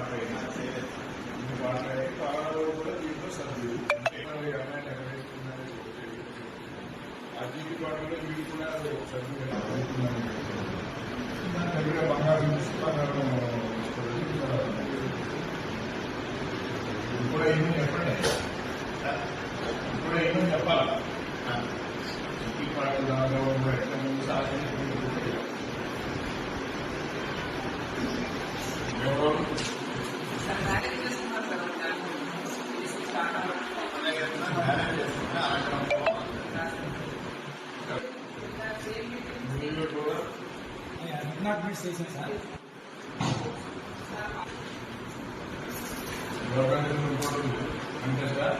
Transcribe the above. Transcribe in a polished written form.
పాటలు అయినా ఇన్ని పాటలు అయ్యి పాటలు కూడా దీంట్లో సభ్యులు అమ్మాయిని ఎగరేస్తున్నారని ఆ జీవి పాటలో వీళ్ళు కూడా సభ్యులు దగ్గర బంగారం ఇప్పుడు ఏమని చెప్పండి, ఇప్పుడు ఏమని చెప్పాలి. జీవి పాటలు దానిలో ఎట్లా ముందు సాధించి అంటే సార్